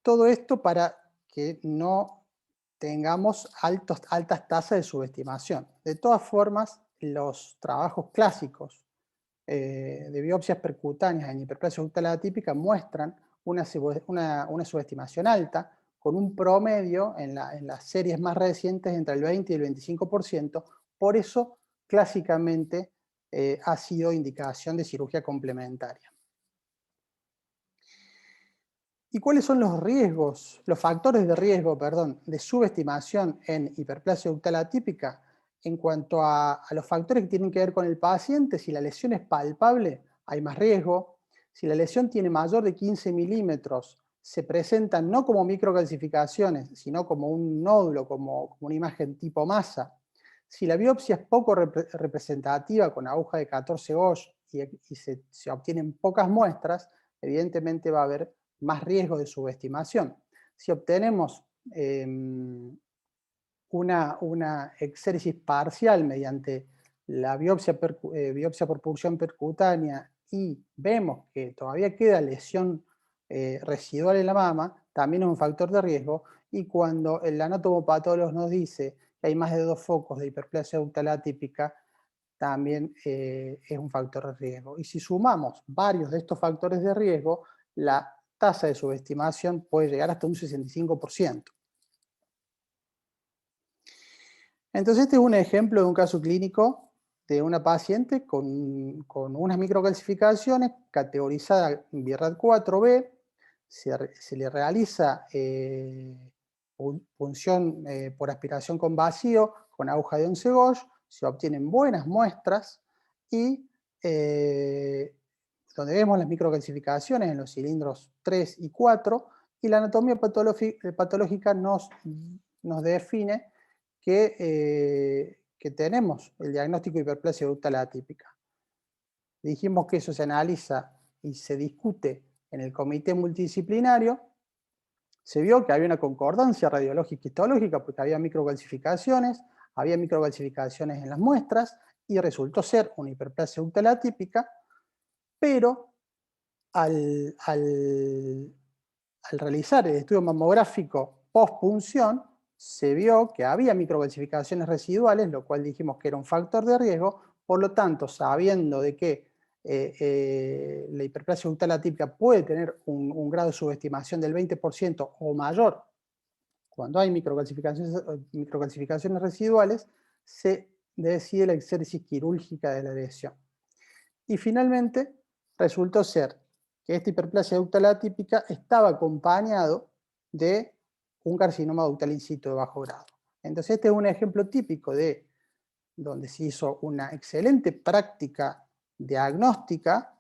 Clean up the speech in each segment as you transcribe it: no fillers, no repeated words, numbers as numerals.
Todo esto para que no tengamos altas tasas de subestimación. De todas formas, los trabajos clásicos de biopsias percutáneas en hiperplasia ductal atípica muestran una subestimación alta, con un promedio en las series más recientes entre el 20 y el 25%. Por eso, clásicamente, ha sido indicación de cirugía complementaria. ¿Y cuáles son los riesgos, los factores de riesgo, perdón, de subestimación en hiperplasia ductal atípica? En cuanto a los factores que tienen que ver con el paciente, si la lesión es palpable, hay más riesgo. Si la lesión tiene mayor de 15 milímetros, se presentan no como microcalcificaciones, sino como un nódulo, como una imagen tipo masa. Si la biopsia es poco representativa, con aguja de 14 Gauge, y se obtienen pocas muestras, evidentemente va a haber más riesgo de subestimación. Si obtenemos una exéresis parcial mediante la biopsia por punción percutánea y vemos que todavía queda lesión residual en la mama, también es un factor de riesgo. Y cuando el anatomopatólogo nos dice que hay más de 2 focos de hiperplasia ductal atípica, también es un factor de riesgo. Y si sumamos varios de estos factores de riesgo, la tasa de subestimación puede llegar hasta un 65%. Entonces este es un ejemplo de un caso clínico de una paciente con unas microcalcificaciones categorizadas en BIRAD 4B. Se le realiza punción por aspiración con vacío con aguja de 11 Gauge, se obtienen buenas muestras y donde vemos las microcalcificaciones en los cilindros 3 y 4, y la anatomía patológica nos define que tenemos el diagnóstico de hiperplasia ductal atípica. Dijimos que eso se analiza y se discute en el comité multidisciplinario. Se vio que había una concordancia radiológica y histológica porque había microcalcificaciones en las muestras y resultó ser una hiperplasia ductal atípica, pero al realizar el estudio mamográfico post-punción, se vio que había microcalcificaciones residuales, lo cual dijimos que era un factor de riesgo. Por lo tanto, sabiendo de que la hiperplasia ductal atípica puede tener un grado de subestimación del 20% o mayor cuando hay microcalcificaciones residuales, se decide la exéresis quirúrgica de la lesión. Y finalmente, resultó ser que esta hiperplasia ductal atípica estaba acompañado de un carcinoma ductal in situ de bajo grado. Entonces este es un ejemplo típico de donde se hizo una excelente práctica diagnóstica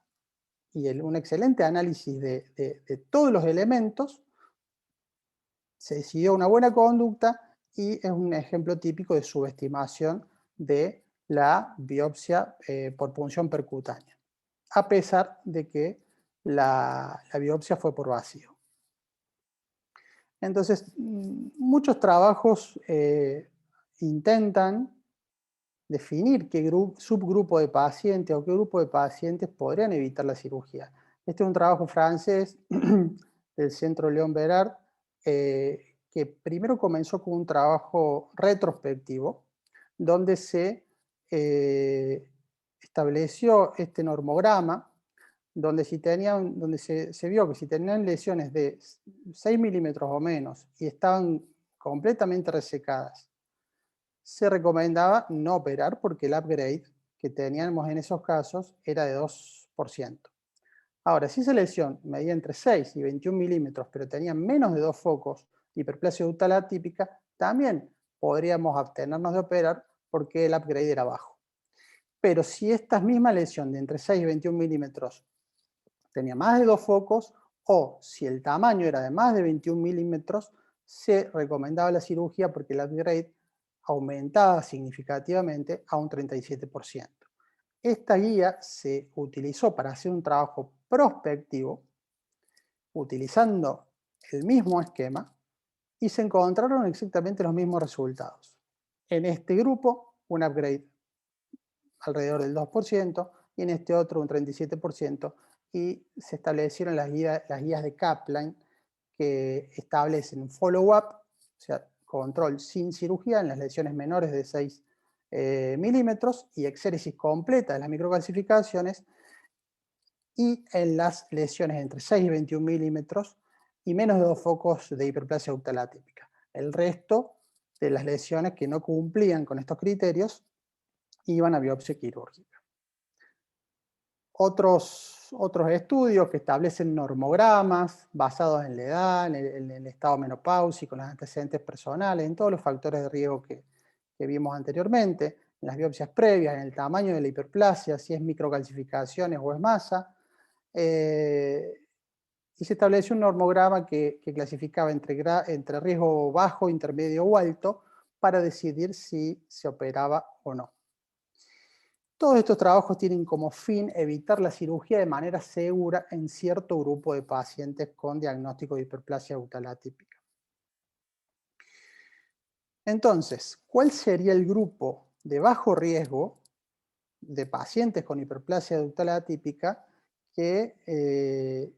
y un excelente análisis de todos los elementos, se decidió una buena conducta y es un ejemplo típico de subestimación de la biopsia por punción percutánea, a pesar de que la biopsia fue por vacío. Entonces, muchos trabajos intentan definir qué subgrupo de pacientes o qué grupo de pacientes podrían evitar la cirugía. Este es un trabajo francés del Centro Léon Bérard, que primero comenzó con un trabajo retrospectivo, donde se estableció este normograma, donde se vio que si tenían lesiones de 6 milímetros o menos y estaban completamente resecadas, se recomendaba no operar porque el upgrade que teníamos en esos casos era de 2%. Ahora, si esa lesión medía entre 6 y 21 milímetros, pero tenía menos de 2 focos de hiperplasia ductal atípica, también podríamos abstenernos de operar porque el upgrade era bajo. Pero si esta misma lesión de entre 6 y 21 milímetros tenía más de 2 focos, o si el tamaño era de más de 21 milímetros, se recomendaba la cirugía porque el upgrade aumentaba significativamente a un 37%. Esta guía se utilizó para hacer un trabajo prospectivo, utilizando el mismo esquema, y se encontraron exactamente los mismos resultados. En este grupo, un upgrade alrededor del 2%, y en este otro un 37%, y se establecieron las guías de Kaplan que establecen un follow-up, o sea, control sin cirugía en las lesiones menores de 6 milímetros y exéresis completa de las microcalcificaciones, y en las lesiones entre 6 y 21 milímetros y menos de 2 focos de hiperplasia ductal atípica. El resto de las lesiones que no cumplían con estos criterios iban a biopsia quirúrgica. Otros estudios que establecen normogramas basados en la edad, en el estado menopáusico, en los antecedentes personales, en todos los factores de riesgo que vimos anteriormente, en las biopsias previas, en el tamaño de la hiperplasia, si es microcalcificaciones o es masa, y se estableció un normograma que clasificaba entre riesgo bajo, intermedio o alto para decidir si se operaba o no. Todos estos trabajos tienen como fin evitar la cirugía de manera segura en cierto grupo de pacientes con diagnóstico de hiperplasia ductal atípica. Entonces, ¿cuál sería el grupo de bajo riesgo de pacientes con hiperplasia ductal atípica que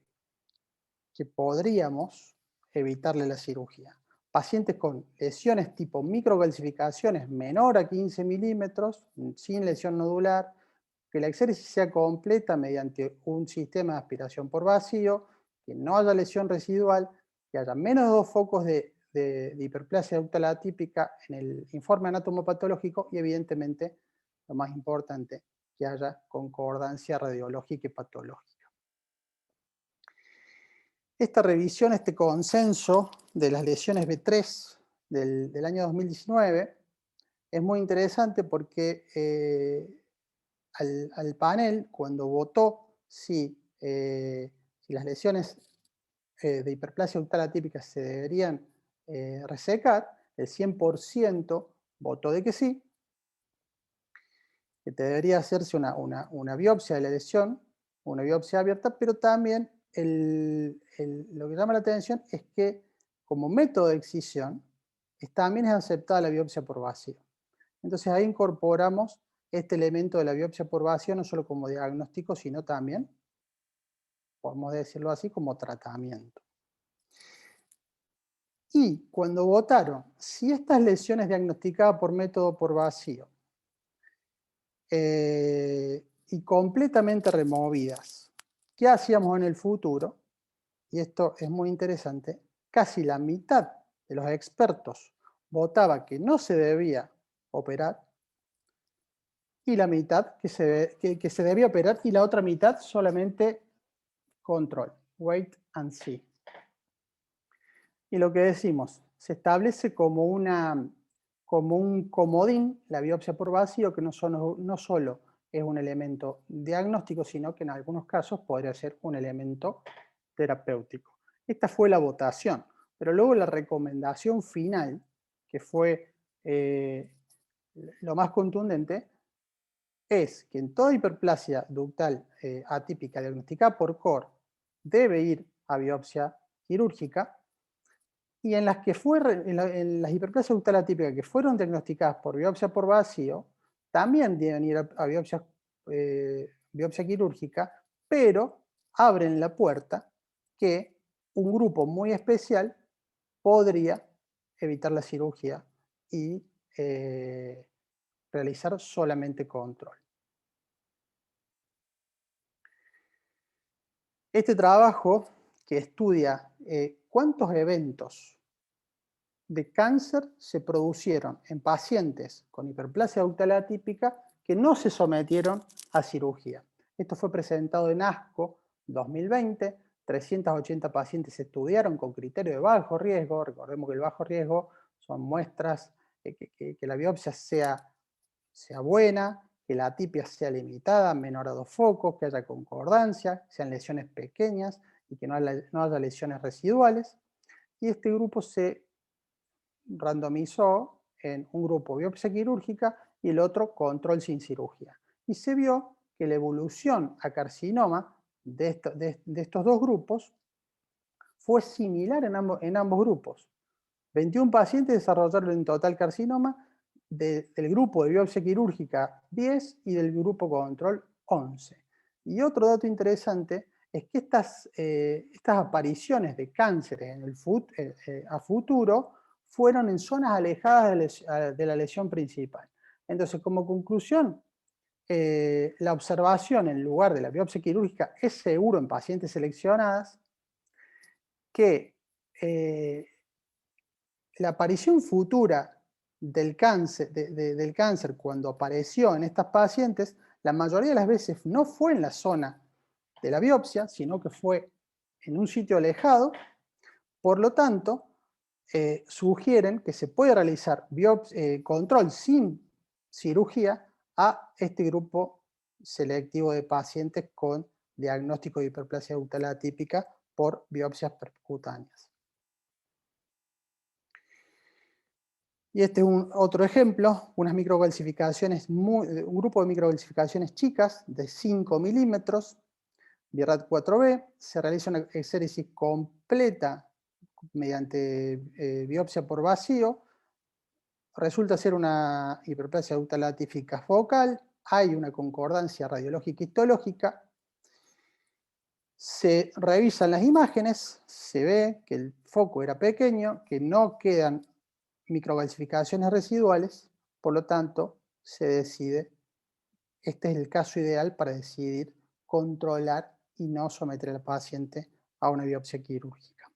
podríamos evitarle la cirugía? Pacientes con lesiones tipo microcalcificaciones menor a 15 milímetros, sin lesión nodular, que la exéresis sea completa mediante un sistema de aspiración por vacío, que no haya lesión residual, que haya menos de 2 focos de hiperplasia ductal atípica en el informe anatomopatológico y evidentemente, lo más importante, que haya concordancia radiológica y patológica. Esta revisión, este consenso de las lesiones B3 del año 2019 es muy interesante porque al panel, cuando votó si las lesiones de hiperplasia ductal atípica se deberían resecar, el 100% votó de que sí, que debería hacerse una biopsia de la lesión, una biopsia abierta, pero también lo que llama la atención es que como método de excisión también es aceptada la biopsia por vacío. Entonces ahí incorporamos este elemento de la biopsia por vacío no solo como diagnóstico, sino también, podemos decirlo así, como tratamiento. Y cuando votaron si estas lesiones diagnosticadas por método por vacío y completamente removidas, ¿qué hacíamos en el futuro? Y esto es muy interesante, casi la mitad de los expertos votaba que no se debía operar y la mitad que se debía operar y la otra mitad solamente control, wait and see. Y lo que decimos, se establece como un comodín la biopsia por vacío que no solo es un elemento diagnóstico, sino que en algunos casos podría ser un elemento terapéutico. Esta fue la votación, pero luego la recomendación final, que fue lo más contundente, es que en toda hiperplasia ductal atípica diagnosticada por COR debe ir a biopsia quirúrgica, y en las las hiperplasias ductal atípicas que fueron diagnosticadas por biopsia por vacío, también deben ir a biopsia quirúrgica, pero abren la puerta que un grupo muy especial podría evitar la cirugía y realizar solamente control. Este trabajo que estudia cuántos eventos de cáncer se produjeron en pacientes con hiperplasia ductal atípica que no se sometieron a cirugía. Esto fue presentado en ASCO 2020, 380 pacientes se estudiaron con criterio de bajo riesgo. Recordemos que el bajo riesgo son muestras que la biopsia sea buena, que la atipia sea limitada, menor a 2 focos, que haya concordancia, sean lesiones pequeñas y que no haya lesiones residuales. Y este grupo se randomizó en un grupo biopsia quirúrgica y el otro control sin cirugía. Y se vio que la evolución a carcinoma de estos dos grupos fue similar en ambos grupos. 21 pacientes desarrollaron en total carcinoma, del grupo de biopsia quirúrgica 10 y del grupo control 11. Y otro dato interesante es que estas apariciones de cáncer a futuro fueron en zonas alejadas de la lesión principal. Entonces, como conclusión, la observación en lugar de la biopsia quirúrgica es seguro en pacientes seleccionadas, que la aparición futura del cáncer cuando apareció en estas pacientes, la mayoría de las veces no fue en la zona de la biopsia, sino que fue en un sitio alejado. Por lo tanto, sugieren que se puede realizar control sin cirugía a este grupo selectivo de pacientes con diagnóstico de hiperplasia ductal atípica por biopsias percutáneas. Y este es otro ejemplo, un grupo de microcalcificaciones chicas de 5 milímetros, BIRAT 4B, se realiza una exéresis completa mediante biopsia por vacío, resulta ser una hiperplasia ductal atípica focal, hay una concordancia radiológica y histológica, se revisan las imágenes, se ve que el foco era pequeño, que no quedan microcalcificaciones residuales, por lo tanto, se decide, este es el caso ideal para decidir controlar y no someter al paciente a una biopsia quirúrgica.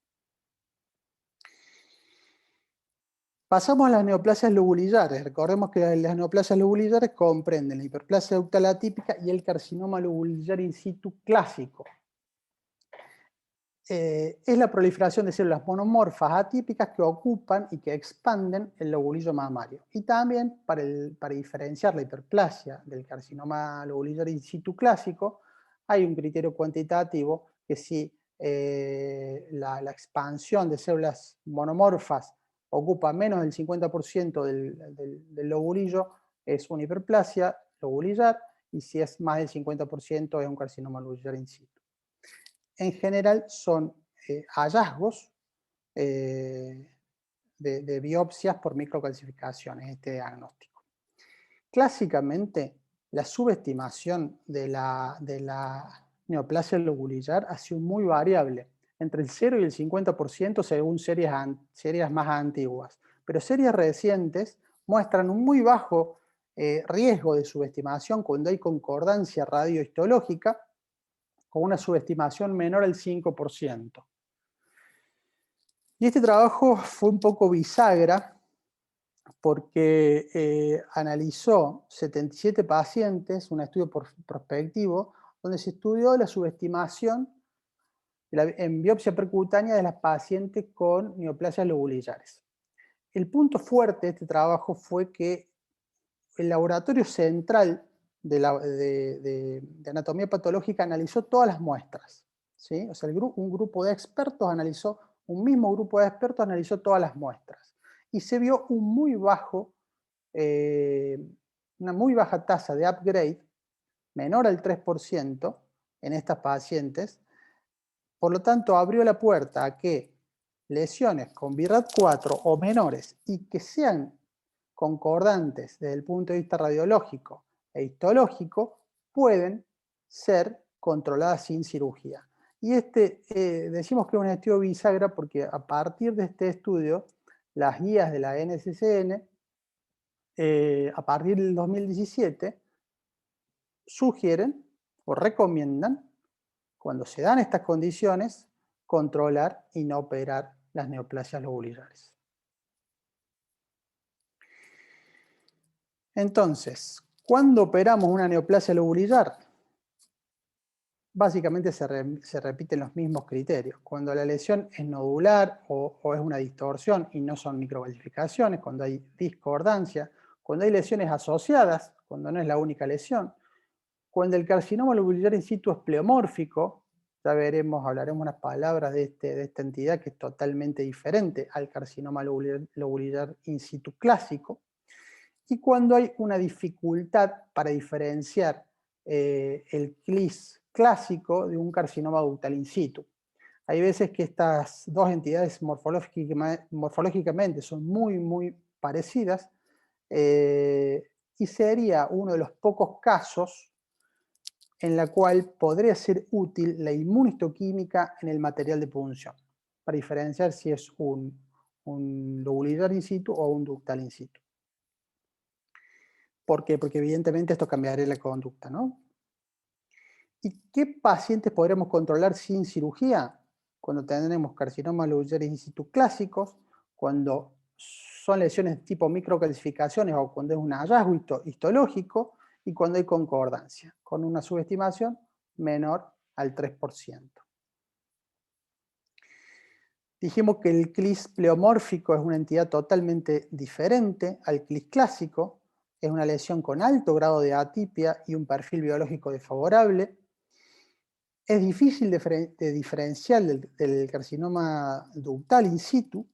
Pasamos a las neoplasias lobulillares. Recordemos que las neoplasias lobulillares comprenden la hiperplasia ductal atípica y el carcinoma lobulillar in situ clásico. Es la proliferación de células monomorfas atípicas que ocupan y que expanden el lobulillo mamario. Y también, para diferenciar la hiperplasia del carcinoma lobulillar in situ clásico, hay un criterio cuantitativo que si la expansión de células monomorfas ocupa menos del 50% del lobulillo, es una hiperplasia lobulillar, y si es más del 50% es un carcinoma lobulillar in situ. En general son hallazgos de biopsias por microcalcificaciones, este diagnóstico. Clásicamente, la subestimación de la neoplasia lobulillar ha sido muy variable, entre el 0 y el 50% según series más antiguas, pero series recientes muestran un muy bajo riesgo de subestimación cuando hay concordancia radiohistológica, con una subestimación menor al 5%. Y este trabajo fue un poco bisagra porque analizó 77 pacientes, un estudio prospectivo, donde se estudió la subestimación en biopsia percutánea de las pacientes con neoplasias lobulillares. El punto fuerte de este trabajo fue que el laboratorio central de anatomía patológica analizó todas las muestras, ¿sí? O sea, un grupo de expertos analizó, un mismo grupo de expertos analizó todas las muestras. Y se vio una muy baja tasa de upgrade, menor al 3% en estas pacientes. Por lo tanto, abrió la puerta a que lesiones con BIRAT 4 o menores y que sean concordantes desde el punto de vista radiológico e histológico pueden ser controladas sin cirugía. Y decimos que es un estudio bisagra porque a partir de este estudio, las guías de la NCCN, a partir del 2017, sugieren o recomiendan, cuando se dan estas condiciones, controlar y no operar las neoplasias lobulillares. Entonces, ¿cuándo operamos una neoplasia lobulillar? Básicamente se repiten los mismos criterios. Cuando la lesión es nodular o es una distorsión y no son microcalcificaciones, cuando hay discordancia, cuando hay lesiones asociadas, cuando no es la única lesión, cuando el carcinoma lobulillar in situ es pleomórfico, ya hablaremos unas palabras de esta entidad que es totalmente diferente al carcinoma lobulillar in situ clásico, y cuando hay una dificultad para diferenciar el CLIS clásico de un carcinoma ductal in situ. Hay veces que estas dos entidades morfológicamente son muy parecidas y sería uno de los pocos casos en la cual podría ser útil la inmunohistoquímica en el material de punción, para diferenciar si es un lobulidad in situ o un ductal in situ. ¿Por qué? Porque evidentemente esto cambiaría la conducta, ¿no? ¿Y qué pacientes podremos controlar sin cirugía? Cuando tenemos carcinomas lobulares in situ clásicos, cuando son lesiones tipo microcalcificaciones o cuando es un hallazgo histológico y cuando hay concordancia, con una subestimación menor al 3%. Dijimos que el CLIS pleomórfico es una entidad totalmente diferente al CLIS clásico, es una lesión con alto grado de atipia y un perfil biológico desfavorable. Es difícil de diferenciar del carcinoma ductal in situ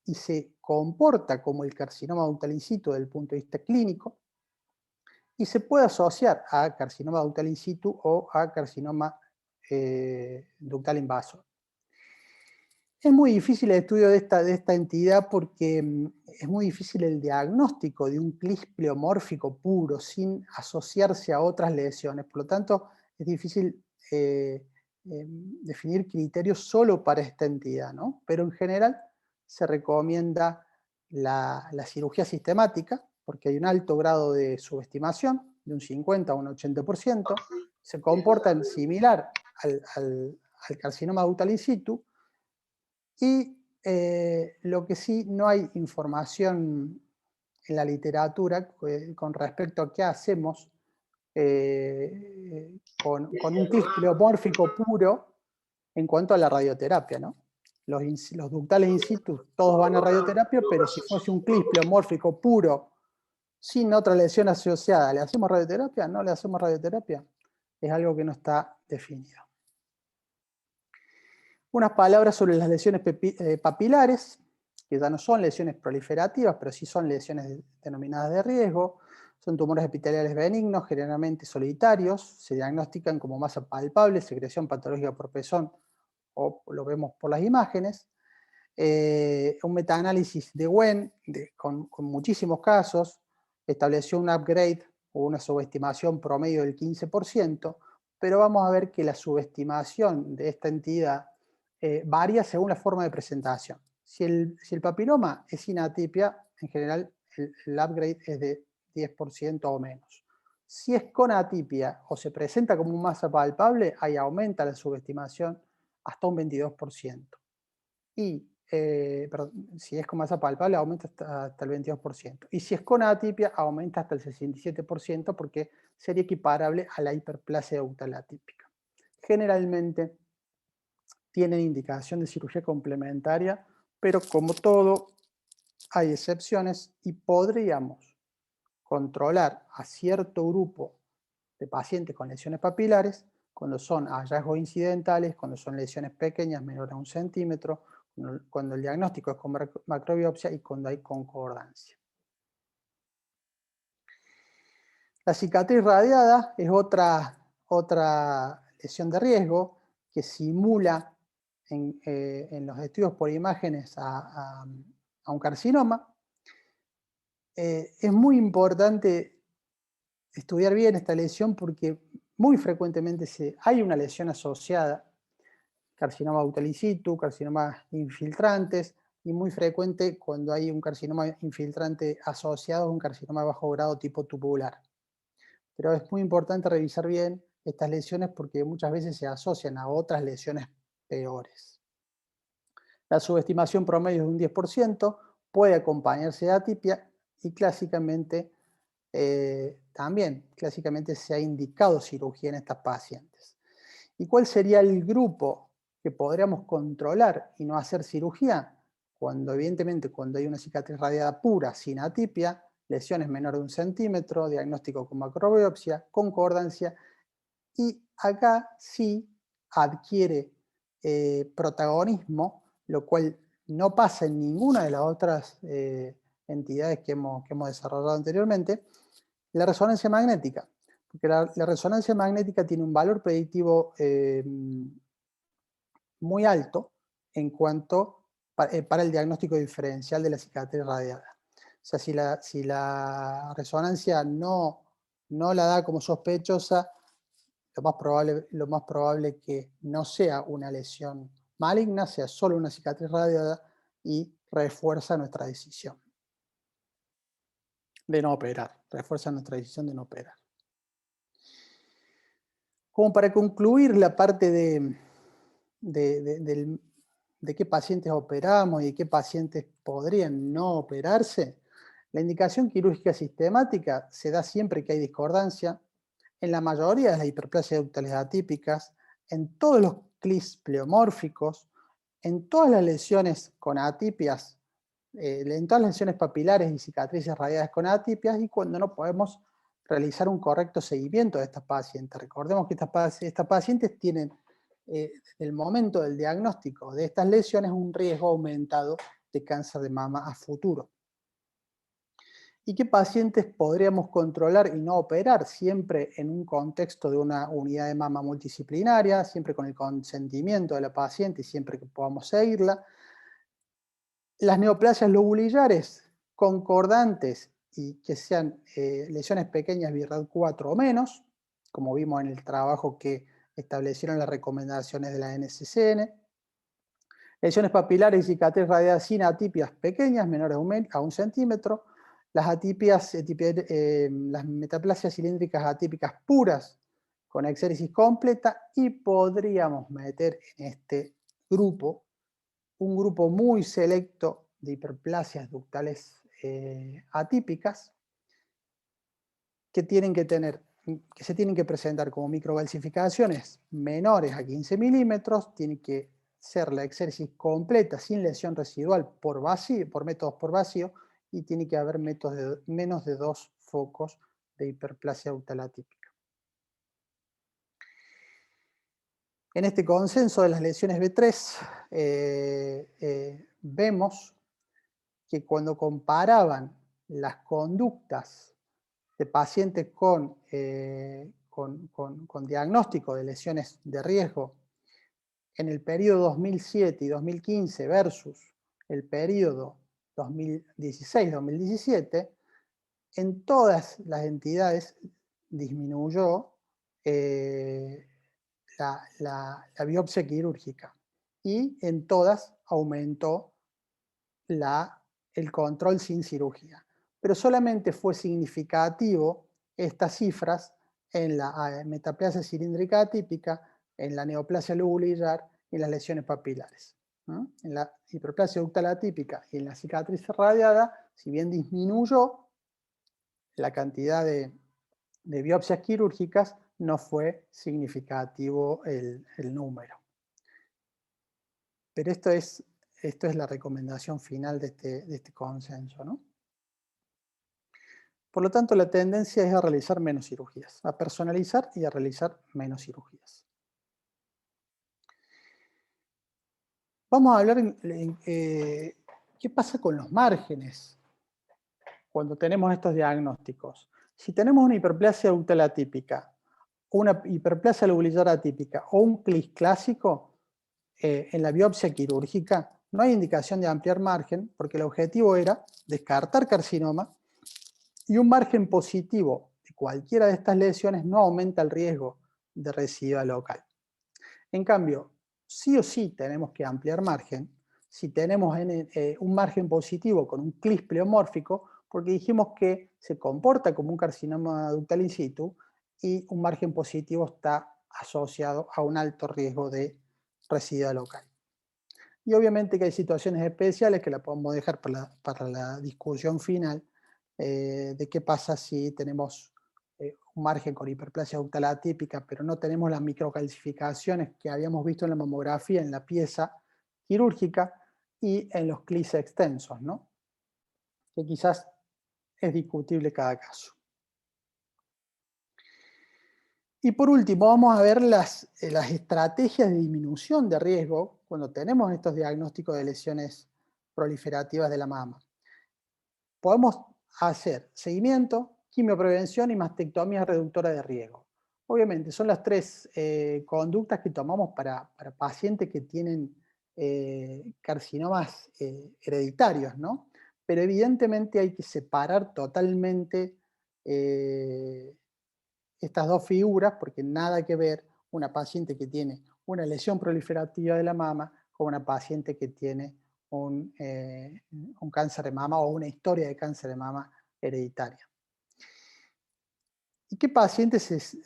y se comporta como el carcinoma ductal in situ desde el punto de vista clínico y se puede asociar a carcinoma ductal in situ o a carcinoma ductal invasor. Es muy difícil el estudio de esta entidad porque es muy difícil el diagnóstico de un CLIS pleomórfico puro sin asociarse a otras lesiones. Por lo tanto, es difícil definir criterios solo para esta entidad, ¿no? Pero en general se recomienda la cirugía sistemática porque hay un alto grado de subestimación, de un 50 a un 80%, se comportan similar al carcinoma ductal in situ. Y lo que sí, no hay información en la literatura con respecto a qué hacemos con un CLIS pleomórfico puro en cuanto a la radioterapia, ¿no? Los ductales in situ todos van a radioterapia, pero si fuese un CLIS pleomórfico puro sin otra lesión asociada, ¿le hacemos radioterapia? ¿No le hacemos radioterapia? Es algo que no está definido. Unas palabras sobre las lesiones papilares, que ya no son lesiones proliferativas, pero sí son lesiones denominadas de riesgo. Son tumores epiteliales benignos, generalmente solitarios, se diagnostican como masa palpable, secreción patológica por pezón, o lo vemos por las imágenes. Un metaanálisis de Wen, con muchísimos casos, estableció un upgrade o una subestimación promedio del 15%, pero vamos a ver que la subestimación de esta entidad varía según la forma de presentación. Si el papiloma es sin atipia, en general el upgrade es de 10% o menos. Si es con atipia o se presenta como masa palpable, ahí aumenta la subestimación hasta un 22%. Y perdón, si es con masa palpable, aumenta hasta el 22%. Y si es con atipia, aumenta hasta el 67% porque sería equiparable a la hiperplasia ductal atípica. Generalmente tienen indicación de cirugía complementaria, pero como todo, hay excepciones y podríamos controlar a cierto grupo de pacientes con lesiones papilares cuando son hallazgos incidentales, cuando son lesiones pequeñas, menor a 1 centímetro, cuando el diagnóstico es con macrobiopsia y cuando hay concordancia. La cicatriz radiada es otra lesión de riesgo que simula en los estudios por imágenes a un carcinoma. Es muy importante estudiar bien esta lesión porque muy frecuentemente hay una lesión asociada, carcinoma ductal in situ, carcinomas infiltrantes, y muy frecuente cuando hay un carcinoma infiltrante asociado a un carcinoma de bajo grado tipo tubular. Pero es muy importante revisar bien estas lesiones porque muchas veces se asocian a otras lesiones peores. La subestimación promedio es de un 10%, puede acompañarse de atipia y clásicamente clásicamente se ha indicado cirugía en estas pacientes. ¿Y cuál sería el grupo que podríamos controlar y no hacer cirugía? Evidentemente, cuando hay una cicatriz radiada pura, sin atipia, lesiones menores de 1 centímetro, diagnóstico con macrobiopsia, concordancia, y acá sí adquiere protagonismo, lo cual no pasa en ninguna de las otras entidades que hemos desarrollado anteriormente, la resonancia magnética. Porque la resonancia magnética tiene un valor predictivo muy alto en cuanto para el diagnóstico diferencial de la cicatriz radiada. O sea, si la resonancia no la da como sospechosa, lo más probable que no sea una lesión maligna, sea solo una cicatriz radiada y refuerza nuestra decisión de no operar, refuerza nuestra decisión de no operar. Como para concluir la parte de qué pacientes operamos y de qué pacientes podrían no operarse, la indicación quirúrgica sistemática se da siempre que hay discordancia, en la mayoría de las hiperplasias ductales atípicas, en todos los CLIS pleomórficos, en todas las lesiones con atipias, en todas las lesiones papilares y cicatrices radiadas con atipias, y cuando no podemos realizar un correcto seguimiento de estas pacientes. Recordemos que estas pacientes tienen, desde el momento del diagnóstico de estas lesiones, un riesgo aumentado de cáncer de mama a futuro. ¿Y qué pacientes podríamos controlar y no operar? Siempre en un contexto de una unidad de mama multidisciplinaria, siempre con el consentimiento de la paciente y siempre que podamos seguirla. Las neoplasias lobulillares concordantes y que sean lesiones pequeñas BIRAD 4 o menos, como vimos en el trabajo que establecieron las recomendaciones de la NCCN. Lesiones papilares y cicatriz radiada sin atipias pequeñas, menores a 1 centímetro. Las atipias, las metaplasias cilíndricas atípicas puras con exéresis completa, y podríamos meter en este grupo un grupo muy selecto de hiperplasias ductales atípicas que se tienen que presentar como microcalcificaciones menores a 15 milímetros, tiene que ser la exéresis completa sin lesión residual por métodos por vacío, y tiene que haber menos de 2 focos de hiperplasia ductal atípica. En este consenso de las lesiones B3 vemos que cuando comparaban las conductas de pacientes con diagnóstico de lesiones de riesgo en el periodo 2007 y 2015 versus el periodo 2016-2017, en todas las entidades disminuyó la biopsia quirúrgica, y en todas aumentó el control sin cirugía. Pero solamente fue significativo estas cifras en la metaplasia cilíndrica atípica, en la neoplasia lobulillar y en las lesiones papilares. En la hiperplasia ductal atípica y en la cicatriz radiada, si bien disminuyó la cantidad de biopsias quirúrgicas, no fue significativo el número. Pero esto es la recomendación final de este consenso, ¿no? Por lo tanto, la tendencia es a realizar menos cirugías, a personalizar y a realizar menos cirugías. Vamos a hablar qué pasa con los márgenes cuando tenemos estos diagnósticos. Si tenemos una hiperplasia ductal atípica, una hiperplasia lobulillar atípica o un CLIS clásico, en la biopsia quirúrgica no hay indicación de ampliar margen, porque el objetivo era descartar carcinoma, y un margen positivo de cualquiera de estas lesiones no aumenta el riesgo de recidiva local. En cambio, sí o sí tenemos que ampliar margen si tenemos un margen positivo con un CLIS pleomórfico, porque dijimos que se comporta como un carcinoma ductal in situ y un margen positivo está asociado a un alto riesgo de recidiva local. Y obviamente que hay situaciones especiales que la podemos dejar para la discusión final, de qué pasa si tenemos un margen con hiperplasia ductal atípica, pero no tenemos las microcalcificaciones que habíamos visto en la mamografía, en la pieza quirúrgica y en los CLIS extensos, ¿no? Que quizás es discutible cada caso. Y por último, vamos a ver las estrategias de disminución de riesgo cuando tenemos estos diagnósticos de lesiones proliferativas de la mama. Podemos hacer seguimiento, quimioprevención y mastectomía reductora de riesgo. Obviamente son las tres conductas que tomamos para pacientes que tienen carcinomas hereditarios, ¿no? Pero evidentemente hay que separar totalmente estas dos figuras, porque nada que ver una paciente que tiene una lesión proliferativa de la mama con una paciente que tiene un cáncer de mama o una historia de cáncer de mama hereditaria. ¿Y qué pacientes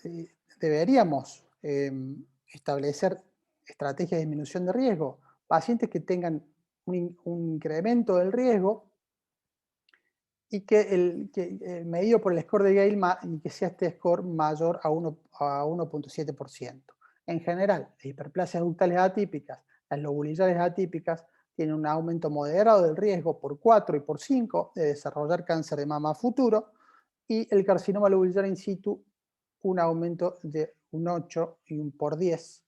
deberíamos establecer estrategias de disminución de riesgo? Pacientes que tengan un incremento del riesgo y que medido por el score de Gale y que sea este score mayor a 1.7%. En general, las hiperplasias ductales atípicas, las lobulillares atípicas, tienen un aumento moderado del riesgo por 4 y por 5 de desarrollar cáncer de mama futuro, y el carcinoma lobulillar in situ un aumento de un 8 y un por 10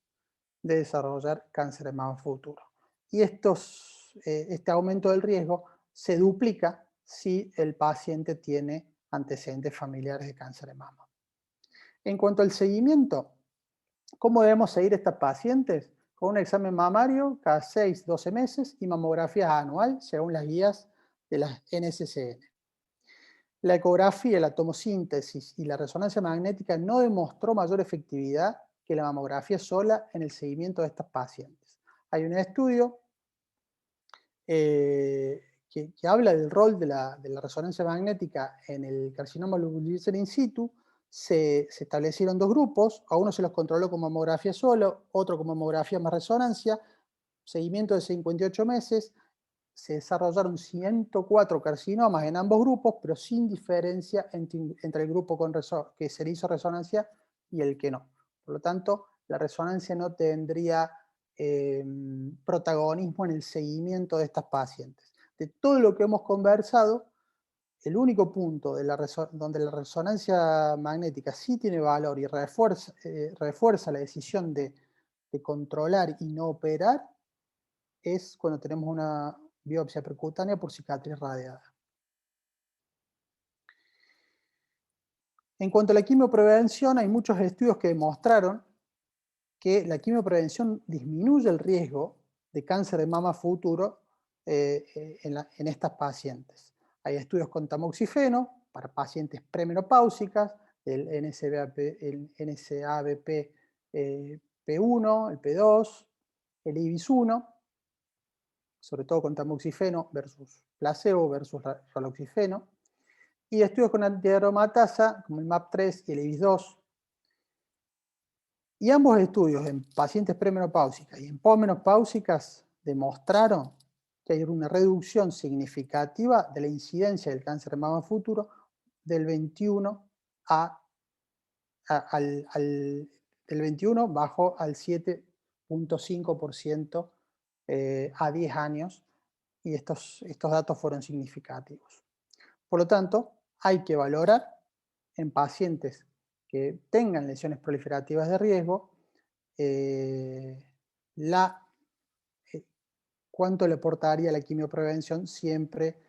de desarrollar cáncer de mama futuro. Y este aumento del riesgo se duplica si el paciente tiene antecedentes familiares de cáncer de mama. En cuanto al seguimiento, ¿cómo debemos seguir a estas pacientes? Con un examen mamario cada 6-12 meses y mamografía anual según las guías de las NCCN. La ecografía, la tomosíntesis y la resonancia magnética no demostró mayor efectividad que la mamografía sola en el seguimiento de estas pacientes. Hay un estudio que habla del rol de la resonancia magnética en el carcinoma lobulillar in situ. Se establecieron dos grupos, a uno se los controló con mamografía sola, otro con mamografía más resonancia, seguimiento de 58 meses, se desarrollaron 104 carcinomas en ambos grupos, pero sin diferencia entre el grupo que se le hizo resonancia y el que no. Por lo tanto, la resonancia no tendría protagonismo en el seguimiento de estas pacientes. De todo lo que hemos conversado, el único punto donde la resonancia magnética sí tiene valor y refuerza la decisión de controlar y no operar es cuando tenemos una biopsia percutánea por cicatriz radiada. En cuanto a la quimioprevención, hay muchos estudios que demostraron que la quimioprevención disminuye el riesgo de cáncer de mama futuro en estas pacientes. Hay estudios con tamoxifeno para pacientes premenopáusicas, el NSABP P1, el P2, el IBIS-1, sobre todo con tamoxifeno versus placebo versus raloxifeno, y estudios con antiaromatasa como el MAP3 y el IBIS-2. Y ambos estudios en pacientes premenopáusicas y en posmenopáusicas demostraron que hay una reducción significativa de la incidencia del cáncer de mama futuro del 21 del 21 bajo al 7.5% a 10 años, y estos datos fueron significativos. Por lo tanto, hay que valorar en pacientes que tengan lesiones proliferativas de riesgo cuánto le aportaría la quimioprevención. Siempre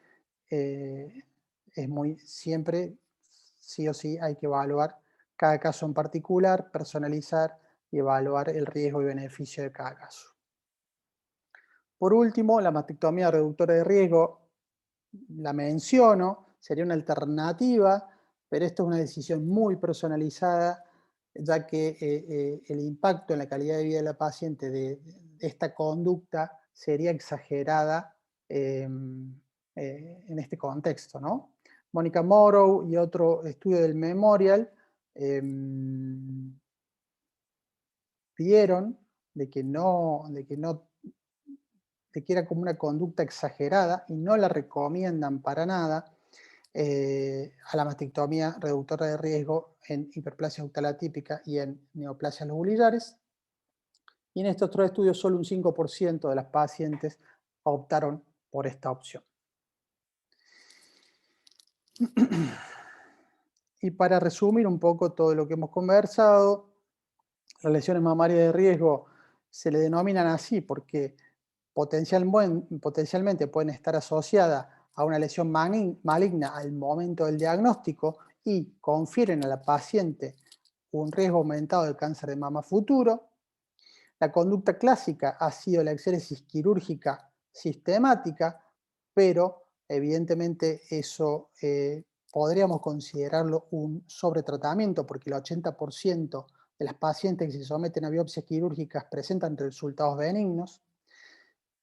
sí o sí hay que evaluar cada caso en particular, personalizar y evaluar el riesgo y beneficio de cada caso. Por último, la mastectomía reductora de riesgo, la menciono, sería una alternativa, pero esto es una decisión muy personalizada, ya que el impacto en la calidad de vida de la paciente de esta conducta sería exagerada en este contexto, ¿no? Mónica Morrow y otro estudio del Memorial vieron de que era como una conducta exagerada y no la recomiendan para nada a la mastectomía reductora de riesgo en hiperplasia ductal atípica y en neoplasias lobulillares. Y en estos otros estudios solo un 5% de las pacientes optaron por esta opción. Y para resumir un poco todo lo que hemos conversado, las lesiones mamarias de riesgo se le denominan así porque potencialmente pueden estar asociadas a una lesión maligna al momento del diagnóstico y confieren a la paciente un riesgo aumentado de cáncer de mama futuro. La conducta clásica ha sido la exéresis quirúrgica sistemática, pero evidentemente eso podríamos considerarlo un sobretratamiento, porque el 80% de las pacientes que se someten a biopsias quirúrgicas presentan resultados benignos,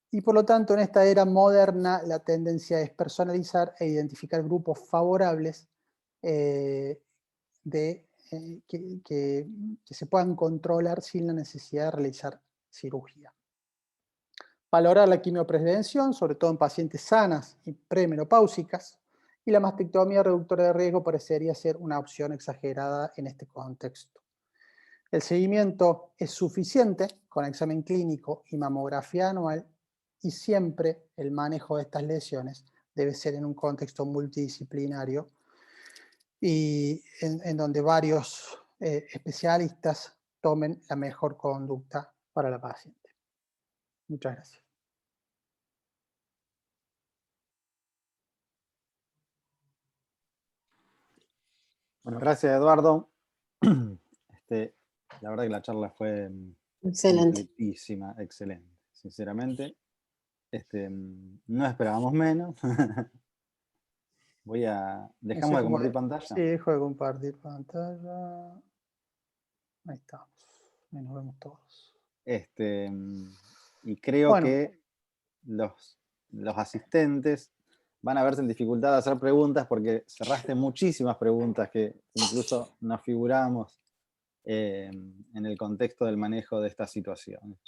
y por lo tanto en esta era moderna la tendencia es personalizar e identificar grupos favorables que se puedan controlar sin la necesidad de realizar cirugía. Valorar la quimioprevención, sobre todo en pacientes sanas y premenopáusicas, y la mastectomía reductora de riesgo parecería ser una opción exagerada en este contexto. El seguimiento es suficiente con examen clínico y mamografía anual, y siempre el manejo de estas lesiones debe ser en un contexto multidisciplinario y en donde varios especialistas tomen la mejor conducta para la paciente. Muchas gracias. Bueno, gracias Eduardo. La verdad que la charla fue completísima, excelente, sinceramente. No esperábamos menos. ¿Dejamos de compartir pantalla? Sí, dejo de compartir pantalla. Ahí estamos. Ahí nos vemos todos. Y creo que los asistentes van a verse en dificultad de hacer preguntas porque cerraste muchísimas preguntas que incluso nos figuramos en el contexto del manejo de estas situaciones.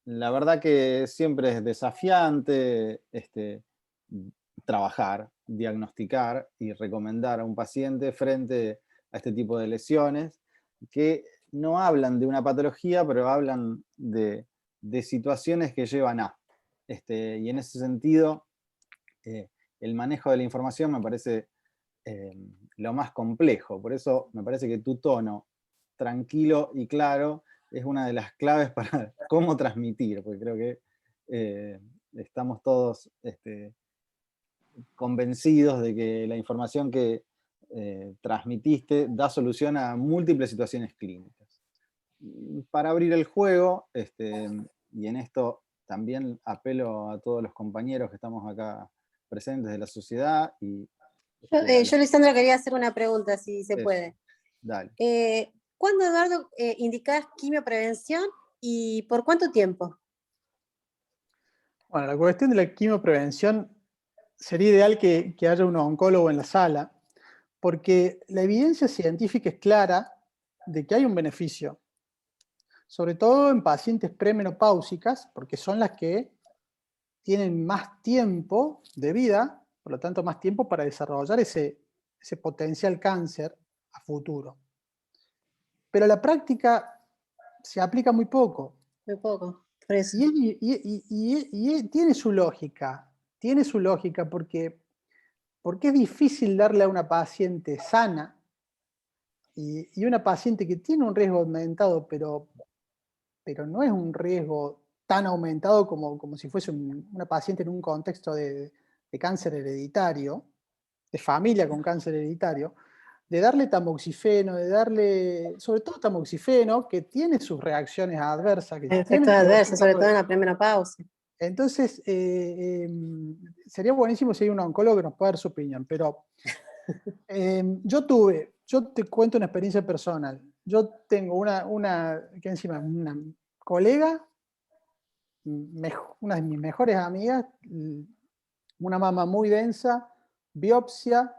La verdad que siempre es desafiante trabajar, diagnosticar y recomendar a un paciente frente a este tipo de lesiones que no hablan de una patología, pero hablan de situaciones que llevan a. Y en ese sentido, el manejo de la información me parece lo más complejo. Por eso me parece que tu tono tranquilo y claro es una de las claves para cómo transmitir, porque creo que estamos todos convencidos de que la información que transmitiste da solución a múltiples situaciones clínicas. Para abrir el juego, y en esto también apelo a todos los compañeros que estamos acá presentes de la sociedad. Yo, Lisandra, quería hacer una pregunta, si se puede. Dale. ¿Cuándo, Eduardo, indicás quimioprevención y por cuánto tiempo? Bueno, la cuestión de la quimioprevención sería ideal que haya un oncólogo en la sala, porque la evidencia científica es clara de que hay un beneficio, sobre todo en pacientes premenopáusicas, porque son las que tienen más tiempo de vida, por lo tanto más tiempo para desarrollar ese potencial cáncer a futuro. Pero la práctica se aplica muy poco. Muy poco, por eso. Y tiene su lógica porque es difícil darle a una paciente sana y una paciente que tiene un riesgo aumentado, pero no es un riesgo tan aumentado como si fuese una paciente en un contexto de cáncer hereditario, de familia con cáncer hereditario, de darle tamoxifeno, sobre todo tamoxifeno, que tiene sus reacciones adversas. Efectos adversos, sobre todo en la premenopausia. Entonces, sería buenísimo si hay un oncólogo que nos pueda dar su opinión, pero yo te cuento una experiencia personal. Yo tengo una colega, una de mis mejores amigas, una mama muy densa, biopsia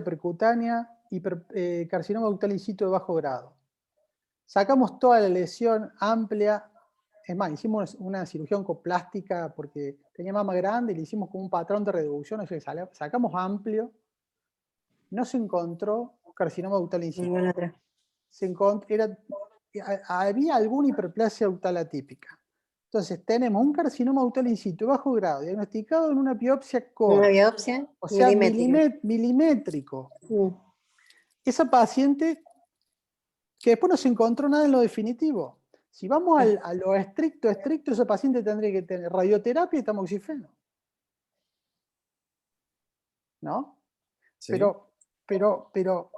percutánea y carcinoma ductal in situ de bajo grado. Sacamos toda la lesión amplia. Es más, hicimos una cirugía oncoplástica porque tenía mama grande y le hicimos como un patrón de reducción, o sea, sacamos amplio. No se encontró carcinoma ductal in situ. Había alguna hiperplasia ductal atípica. Entonces tenemos un carcinoma ductal in situ bajo grado, diagnosticado en una biopsia core. Una biopsia, o sea, milimétrico. Esa paciente que después no se encontró nada en lo definitivo. Si vamos a lo estricto, ese paciente tendría que tener radioterapia y tamoxifeno. ¿No? Sí. Pero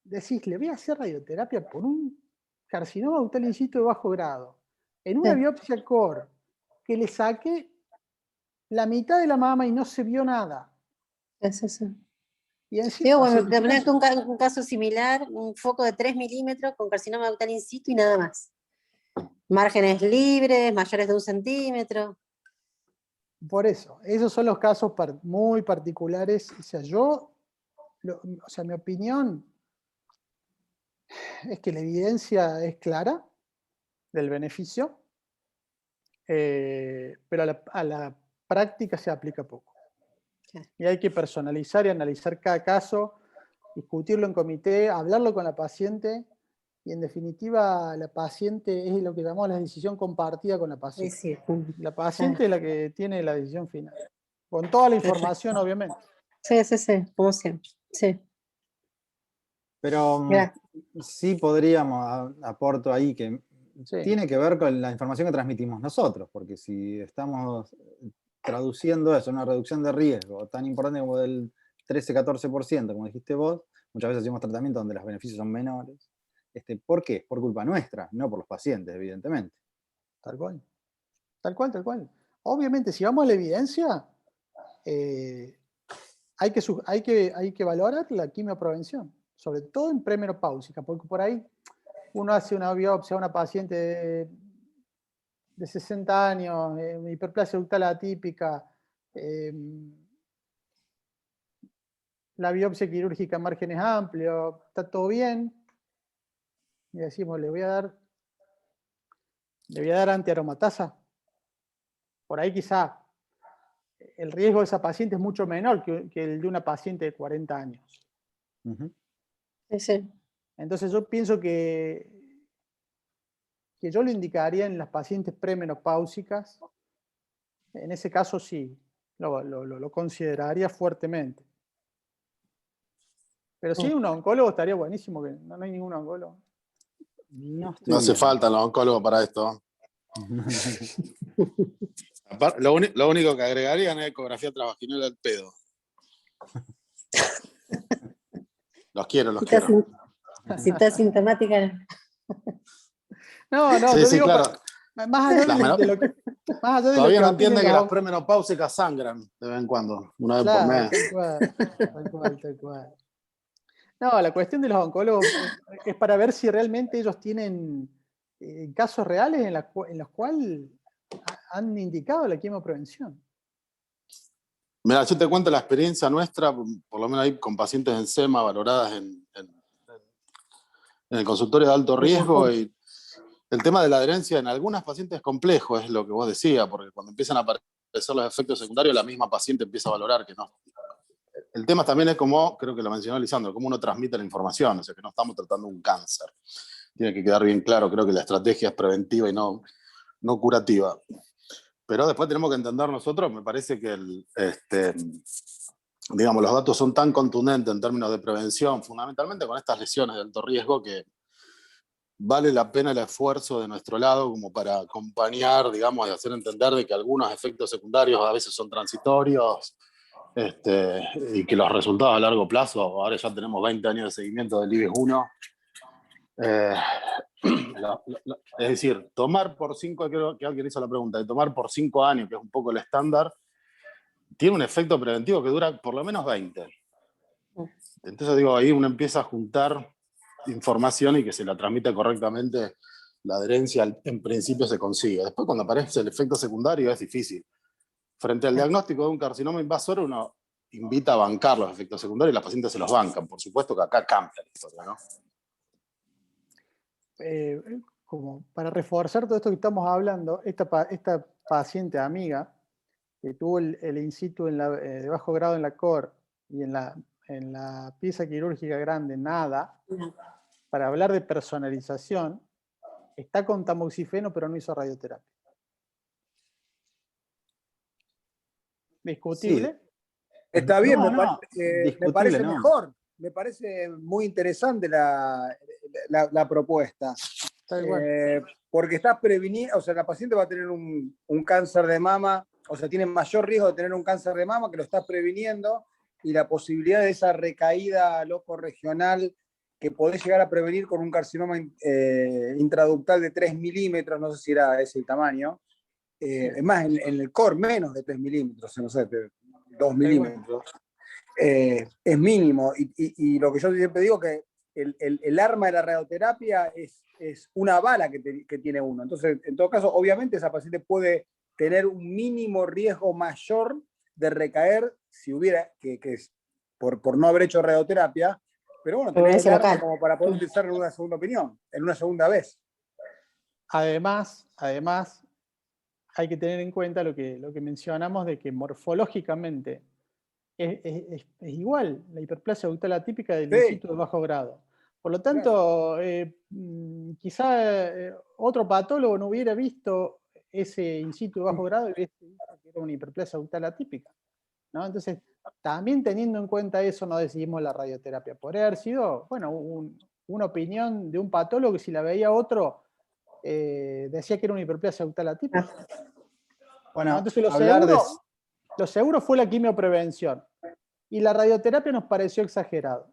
decís, le voy a hacer radioterapia por un carcinoma ductal in situ de bajo grado, en una biopsia core, que le saque la mitad de la mama y no se vio nada. Sí. Y encima, Digo, o sea, bueno, me ponen que un caso similar, un foco de 3 milímetros con carcinoma ductal in situ y nada más. Márgenes libres, mayores de 1 centímetro. por eso, esos son los casos muy particulares. O sea, o sea, mi opinión es que la evidencia es clara del beneficio, pero a la práctica se aplica poco. Y hay que personalizar y analizar cada caso, discutirlo en comité, hablarlo con la paciente, y en definitiva la paciente es lo que llamamos la decisión compartida con la paciente. Sí. La paciente es la que tiene la decisión final, con toda la información, obviamente. Sí, como siempre. Sí. Pero Gracias. sí podríamos, aporto ahí, que Sí. tiene que ver con la información que transmitimos nosotros, porque si estamos traduciendo eso, una reducción de riesgo tan importante como del 13-14%, como dijiste vos, muchas veces hacemos tratamientos donde los beneficios son menores. ¿Por qué? Por culpa nuestra, no por los pacientes, evidentemente. Tal cual. Tal cual. Obviamente, si vamos a la evidencia, hay que valorar la quimioprevención, sobre todo en premenopáusica, porque por ahí uno hace una biopsia a una paciente de 60 años, hiperplasia ductal atípica, la biopsia quirúrgica en márgenes amplios, está todo bien, y decimos, le voy a dar antiaromatasa. Por ahí quizá el riesgo de esa paciente es mucho menor que el de una paciente de 40 años. Uh-huh. Sí. Entonces yo pienso que yo lo indicaría en las pacientes premenopáusicas. En ese caso sí, lo consideraría fuertemente. Pero sí, un oncólogo estaría buenísimo, que no hay ningún oncólogo. No hace falta los oncólogos para esto. Lo único que agregaría es ecografía transvaginal al pedo. Los quiero. Si está sintomática. No, sí, yo sí, digo, claro. más allá de lo que Todavía no opinen entiende que los las premenopáusicas sangran de vez en cuando, una vez por Claro, mes. tal cual. No, la cuestión de los oncólogos es para ver si realmente ellos tienen casos reales en los cuales han indicado la quimioprevención. Mira, yo te cuento la experiencia nuestra, por lo menos ahí con pacientes en SEMA valoradas en el consultorio de alto riesgo, y el tema de la adherencia en algunas pacientes es complejo, es lo que vos decías, porque cuando empiezan a aparecer los efectos secundarios, la misma paciente empieza a valorar que no. El tema también es como, creo que lo mencionó Lisandro, cómo uno transmite la información, o sea, que no estamos tratando un cáncer. Tiene que quedar bien claro, creo que la estrategia es preventiva y no curativa. Pero después tenemos que entender nosotros, me parece que digamos, los datos son tan contundentes en términos de prevención, fundamentalmente con estas lesiones de alto riesgo, que vale la pena el esfuerzo de nuestro lado como para acompañar, digamos, y hacer entender de que algunos efectos secundarios a veces son transitorios, y que los resultados a largo plazo, ahora ya tenemos 20 años de seguimiento del IBES 1, es decir, tomar por 5, creo que alguien hizo la pregunta, de tomar por 5 años, que es un poco el estándar, tiene un efecto preventivo que dura por lo menos 20. Entonces digo, ahí uno empieza a juntar información y que se la transmite correctamente, la adherencia en principio se consigue. Después cuando aparece el efecto secundario es difícil. Frente al diagnóstico de un carcinoma invasor, uno invita a bancar los efectos secundarios y las pacientes se los bancan. Por supuesto que acá cambia la historia, ¿no? Como para reforzar todo esto que estamos hablando, esta paciente amiga que tuvo el in situ de bajo grado en la core y en la pieza quirúrgica grande, nada, para hablar de personalización, está con tamoxifeno pero no hizo radioterapia. ¿Discutible? Sí. Está bien, me parece no. mejor. Me parece muy interesante la propuesta. Porque estás previniendo, o sea, la paciente va a tener un cáncer de mama, o sea, tiene mayor riesgo de tener un cáncer de mama, que lo estás previniendo, y la posibilidad de esa recaída loco-regional que podés llegar a prevenir con un carcinoma intraductal de 3 milímetros, no sé si era ese el tamaño, Es más, en el core menos de 3 milímetros, no sé, 2 milímetros. Es mínimo. Y lo que yo siempre digo que el arma de la radioterapia es una bala que tiene uno. Entonces, en todo caso, obviamente esa paciente puede tener un mínimo riesgo mayor de recaer si hubiera, que es por no haber hecho radioterapia, pero bueno, tener el arma como para poder utilizarlo en una segunda opinión, en una segunda vez. Además, hay que tener en cuenta lo que mencionamos de que morfológicamente es igual la hiperplasia ductal atípica del in situ de bajo grado. Por lo tanto, quizá otro patólogo no hubiera visto ese in situ de bajo grado y hubiera visto que era una hiperplasia ductal atípica, ¿no? Entonces, también teniendo en cuenta eso, no decidimos la radioterapia. Podría haber sido, bueno, una opinión de un patólogo que si la veía otro, decía que era una hiperplasia ductal atípica. Bueno, ¿no? Entonces, lo seguro fue la quimioprevención. Y la radioterapia nos pareció exagerado.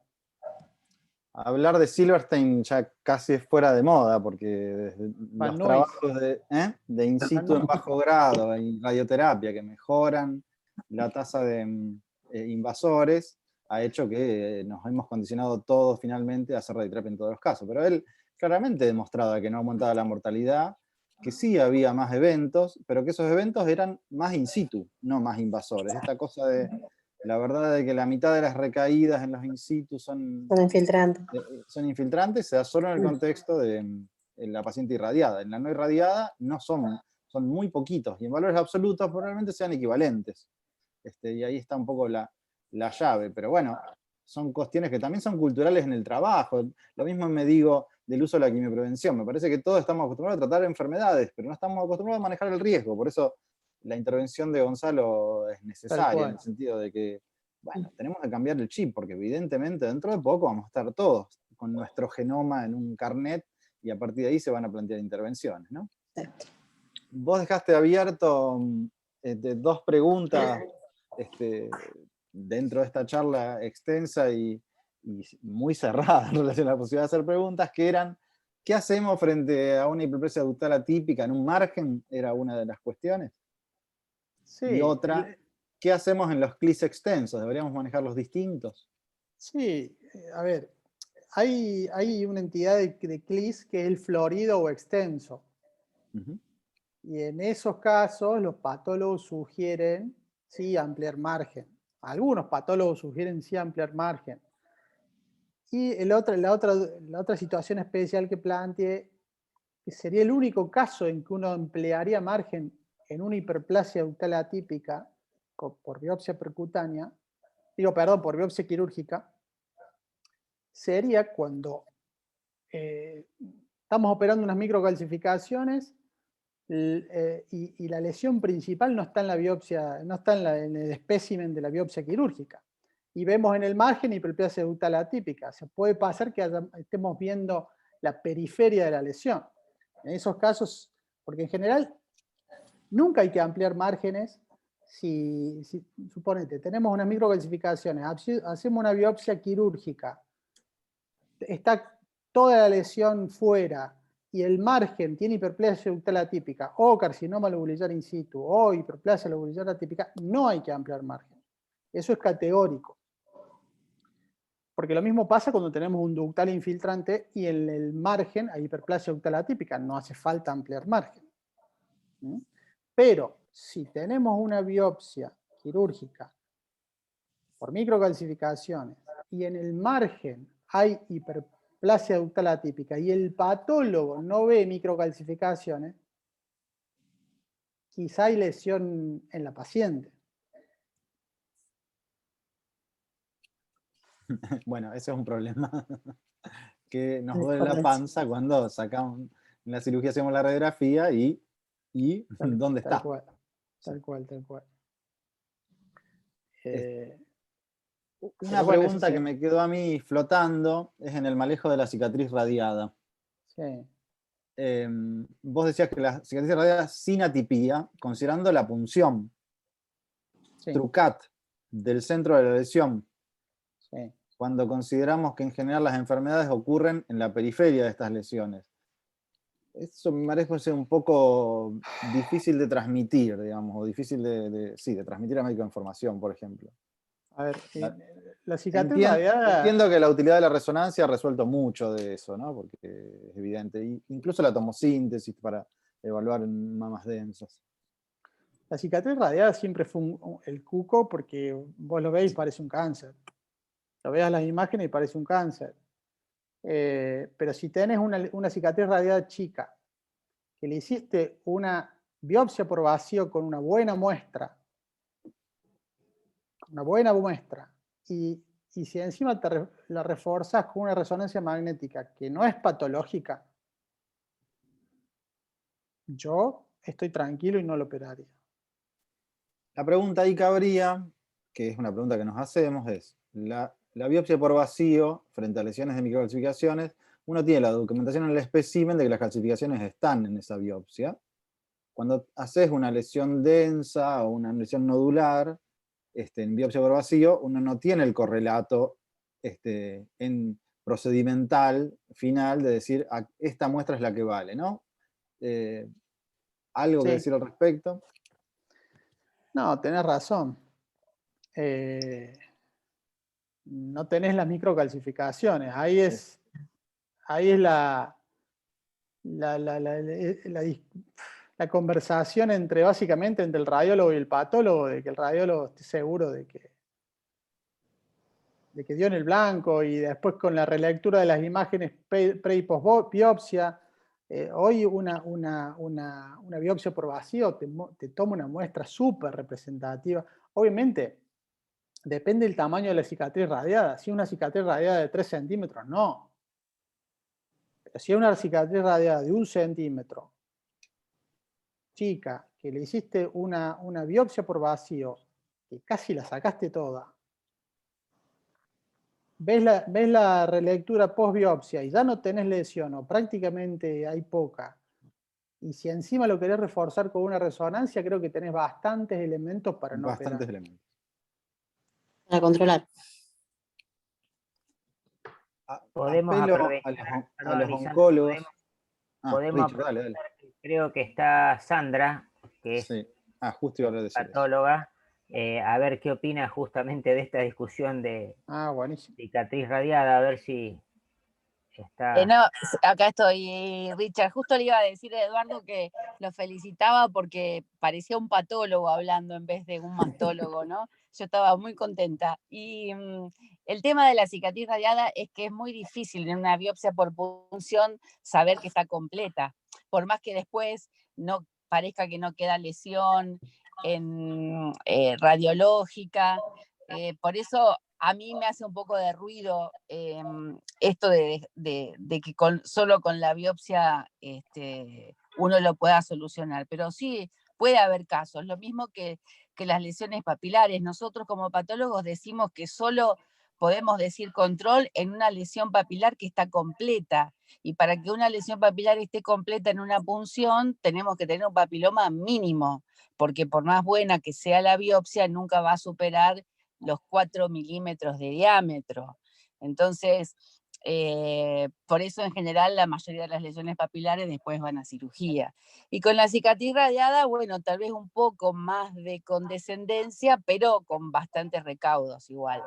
Hablar de Silverstein ya casi es fuera de moda, porque los trabajos de in situ en bajo grado y radioterapia que mejoran la tasa de invasores ha hecho que nos hemos condicionado todos finalmente a hacer radioterapia en todos los casos. Pero él claramente demostraba que no aumentaba la mortalidad, que sí había más eventos, pero que esos eventos eran más in situ, no más invasores. Esta cosa de la verdad es que la mitad de las recaídas en los in situ son infiltrantes, se da solo en el contexto de la paciente irradiada. En la no irradiada no son muy poquitos, y en valores absolutos probablemente sean equivalentes. Y ahí está un poco la llave. Pero bueno, son cuestiones que también son culturales en el trabajo. Lo mismo me digo del uso de la quimioprevención. Me parece que todos estamos acostumbrados a tratar enfermedades, pero no estamos acostumbrados a manejar el riesgo. Por eso la intervención de Gonzalo es necesaria, en el sentido de que, bueno, tenemos que cambiar el chip, porque evidentemente dentro de poco vamos a estar todos con nuestro genoma en un carnet, y a partir de ahí se van a plantear intervenciones, ¿no? Exacto. Vos dejaste abierto dos preguntas dentro de esta charla extensa y muy cerrada en relación a la posibilidad de hacer preguntas, que eran: ¿qué hacemos frente a una hiperplasia ductal atípica en un margen? Era una de las cuestiones. Sí, y otra, ¿qué hacemos en los CLIS extensos? ¿Deberíamos manejarlos distintos? Sí, a ver, hay una entidad de CLIS que es el florido o extenso. Y en esos casos los patólogos sugieren sí ampliar margen. Algunos patólogos sugieren sí ampliar margen. Y la otra situación especial que planteé, que sería el único caso en que uno emplearía margen en una hiperplasia ductal atípica por biopsia percutánea, por biopsia quirúrgica, sería cuando estamos operando unas microcalcificaciones y la lesión principal no está en la biopsia, no está en el espécimen de la biopsia quirúrgica. Y vemos en el margen hiperplasia ductal atípica. Se puede pasar que estemos viendo la periferia de la lesión. En esos casos, porque en general nunca hay que ampliar márgenes. Si suponete, tenemos unas microcalcificaciones, hacemos una biopsia quirúrgica, está toda la lesión fuera y el margen tiene hiperplasia ductal atípica o carcinoma lobulillar in situ o hiperplasia lobulillar atípica, no hay que ampliar margen. Eso es categórico. Porque lo mismo pasa cuando tenemos un ductal infiltrante y en el margen hay hiperplasia ductal atípica, no hace falta ampliar margen. Pero si tenemos una biopsia quirúrgica por microcalcificaciones y en el margen hay hiperplasia ductal atípica y el patólogo no ve microcalcificaciones, quizá hay lesión en la paciente. Bueno, ese es un problema que nos duele la panza cuando sacamos en la cirugía, hacemos la radiografía y ¿dónde está? Tal cual. Una pregunta que me quedó a mí flotando es en el manejo de la cicatriz radiada. Sí. Vos decías que la cicatriz radiada sin atipía, considerando la punción, TrueCut, del centro de la lesión, cuando consideramos que en general las enfermedades ocurren en la periferia de estas lesiones. Eso me parece un poco difícil de transmitir, digamos, o difícil de transmitir a médico de información, por ejemplo. A ver, La- la cicatriz radiada... Entiendo que la utilidad de la resonancia ha resuelto mucho de eso, ¿no? Porque es evidente. Incluso la tomosíntesis para evaluar en mamas densas. La cicatriz radiada siempre fue el cuco porque vos lo veis y parece un cáncer. Lo veas las imágenes y parece un cáncer. Pero si tenés una cicatriz radiada chica, que le hiciste una biopsia por vacío con una buena muestra, y si encima la reforzas con una resonancia magnética que no es patológica, yo estoy tranquilo y no lo operaría. La pregunta ahí cabría, que es una pregunta que nos hacemos, es, la biopsia por vacío, frente a lesiones de microcalcificaciones, uno tiene la documentación en el espécimen de que las calcificaciones están en esa biopsia. Cuando haces una lesión densa o una lesión nodular, en biopsia por vacío, uno no tiene el correlato en procedimental final de decir, esta muestra es la que vale, ¿no? ¿Algo que Sí. decir al respecto? No, tenés razón. No tenés las microcalcificaciones. Ahí es la conversación básicamente entre el radiólogo y el patólogo, de que el radiólogo esté seguro de que dio en el blanco, y después con la relectura de las imágenes pre y post biopsia. Hoy una biopsia por vacío te toma una muestra súper representativa. Obviamente, depende del tamaño de la cicatriz radiada. Si es una cicatriz radiada de 3 centímetros, no. Pero si es una cicatriz radiada de 1 centímetro, chica, que le hiciste una biopsia por vacío, que casi la sacaste toda, ves la relectura post-biopsia y ya no tenés lesión o prácticamente hay poca, y si encima lo querés reforzar con una resonancia, creo que tenés bastantes elementos para no operar. Bastantes elementos. Para controlar. Podemos Apelo aprovechar, a perdón, los Lisandro, oncólogos. podemos Richard, dale. aprovechar que creo que está Sandra, que es Sí. Justo iba a decir eso. patóloga, a ver qué opina justamente de esta discusión de Buenísimo. cicatriz radiada, a ver si está... No, acá estoy, Richard. Justo le iba a decir a Eduardo que lo felicitaba porque parecía un patólogo hablando en vez de un mastólogo, ¿no? Yo estaba muy contenta. Y el tema de la cicatriz radiada es que es muy difícil en una biopsia por punción saber que está completa, por más que después no parezca que no queda lesión radiológica. Por eso a mí me hace un poco de ruido esto de que solo con la biopsia uno lo pueda solucionar, pero sí puede haber casos, lo mismo que las lesiones papilares. Nosotros como patólogos decimos que solo podemos decir control en una lesión papilar que está completa, y para que una lesión papilar esté completa en una punción tenemos que tener un papiloma mínimo, porque por más buena que sea la biopsia nunca va a superar los 4 milímetros de diámetro. Entonces, por eso en general la mayoría de las lesiones papilares después van a cirugía. Y con la cicatriz radiada, bueno, tal vez un poco más de condescendencia, pero con bastantes recaudos igual.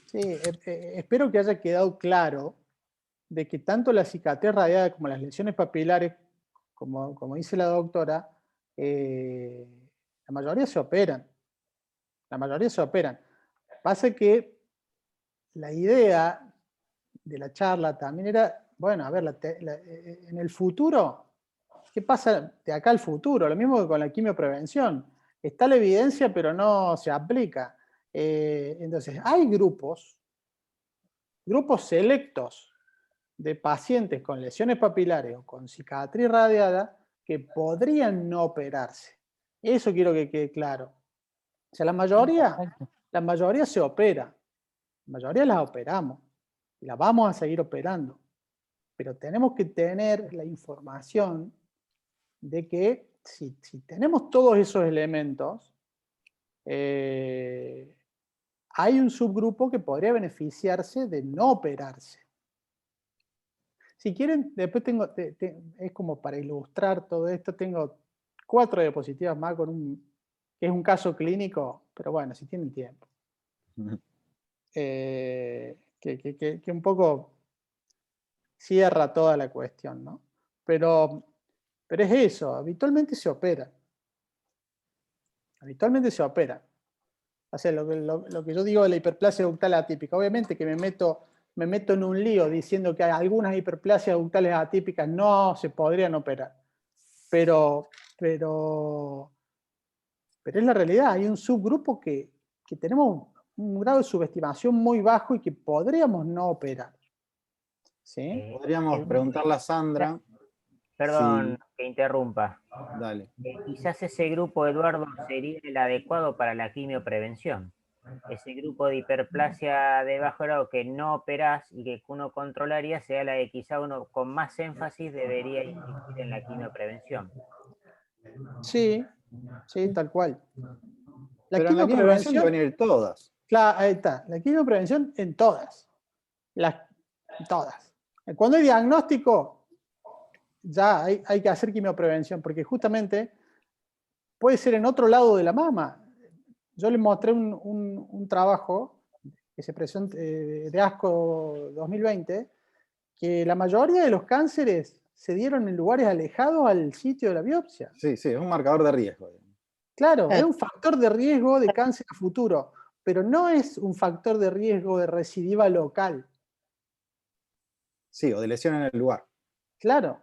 Sí, espero que haya quedado claro de que tanto la cicatriz radiada como las lesiones papilares, como dice la doctora, la mayoría se operan. La mayoría se operan. Pasa que la idea de la charla también era, bueno, a ver, en el futuro, ¿qué pasa de acá al futuro? Lo mismo que con la quimioprevención. Está la evidencia, pero no se aplica. Entonces, hay grupos selectos de pacientes con lesiones papilares o con cicatriz radiada que podrían no operarse. Eso quiero que quede claro. O sea, la mayoría se opera. La mayoría las operamos. Y las vamos a seguir operando. Pero tenemos que tener la información de que si tenemos todos esos elementos, hay un subgrupo que podría beneficiarse de no operarse. Si quieren, después tengo, es como para ilustrar todo esto, tengo 4 diapositivas más que es un caso clínico, pero bueno, si tienen tiempo. Que un poco cierra toda la cuestión, ¿no? Pero es eso, habitualmente se opera. Habitualmente se opera. O sea, lo que yo digo de la hiperplasia ductal atípica, obviamente que me meto en un lío diciendo que algunas hiperplasias ductales atípicas no se podrían operar. Pero es la realidad, hay un subgrupo que tenemos un grado de subestimación muy bajo y que podríamos no operar. ¿Sí? Podríamos preguntarle a Sandra. Perdón Sí. que interrumpa. Dale. Quizás ese grupo, Eduardo, sería el adecuado para la quimioprevención. Ese grupo de hiperplasia de bajo grado que no operás y que uno controlaría sea la que quizá uno con más énfasis debería insistir en la quimioprevención. Sí, sí, tal cual. Pero en la quimioprevención deben ir todas. Claro, ahí está. La quimioprevención en todas. Todas. Cuando hay diagnóstico, ya hay que hacer quimioprevención, porque justamente puede ser en otro lado de la mama. Yo les mostré un trabajo que se presentó de ASCO 2020, que la mayoría de los cánceres se dieron en lugares alejados al sitio de la biopsia. Sí, sí, es un marcador de riesgo. Claro, es un factor de riesgo de cáncer a futuro, pero no es un factor de riesgo de recidiva local. Sí, o de lesión en el lugar. Claro.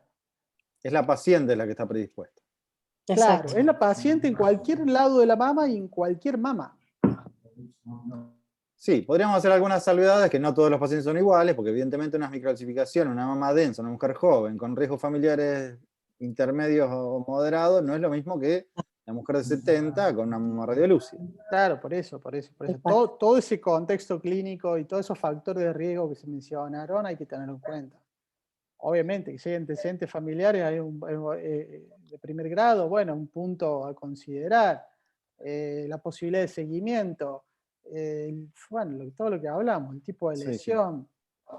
Es la paciente la que está predispuesta. Claro, Exacto. es la paciente en cualquier lado de la mama y en cualquier mama. Sí, podríamos hacer algunas salvedades, que no todos los pacientes son iguales, porque evidentemente una microcalcificación, una mama densa, una mujer joven, con riesgos familiares intermedios o moderados, no es lo mismo que la mujer de 70 con una mama radiolúcida. Claro, por eso. Todo ese contexto clínico y todos esos factores de riesgo que se mencionaron hay que tenerlo en cuenta. Obviamente, que si hay antecedentes familiares de primer grado, bueno, un punto a considerar. La posibilidad de seguimiento, bueno, todo lo que hablamos, el tipo de lesión. Sí.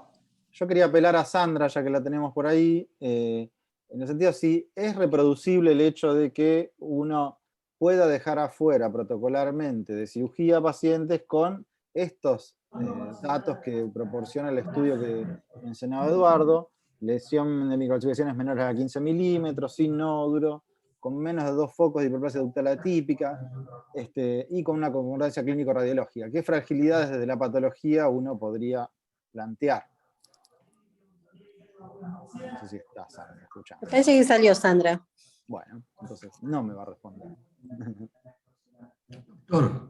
Yo quería apelar a Sandra, ya que la tenemos por ahí, en el sentido si es reproducible el hecho de que uno pueda dejar afuera protocolarmente de cirugía pacientes con estos datos que proporciona el estudio que mencionaba Eduardo, lesión de microcalcificaciones menores a 15 milímetros, sin nódulo, con menos de 2 focos de hiperplasia ductal atípica, y con una concordancia clínico-radiológica. ¿Qué fragilidades desde la patología uno podría plantear? No sé si está Sandra escuchando. Me parece que salió Sandra. Bueno, entonces no me va a responder. Doctor,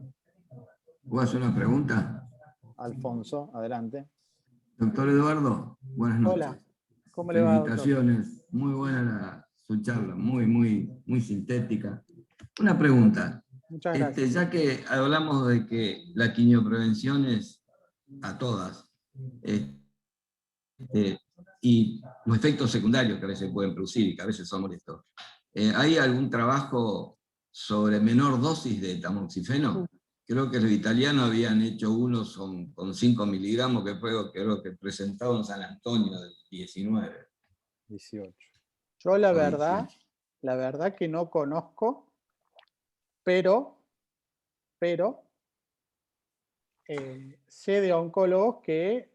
¿puedo hacer una pregunta? Alfonso, adelante. Doctor Eduardo, buenas noches. Hola, ¿cómo le va, doctor? Felicitaciones, muy buena su charla, muy sintética. Una pregunta. Muchas gracias. Ya que hablamos de que la quimioprevención es a todas, y los efectos secundarios que a veces pueden producir y que a veces son molestos, ¿hay algún trabajo sobre menor dosis de tamoxifeno? Creo que los italianos habían hecho unos con 5 miligramos, que fue creo que presentado en San Antonio del 19. 18. Yo la verdad que no conozco, pero sé de oncólogos que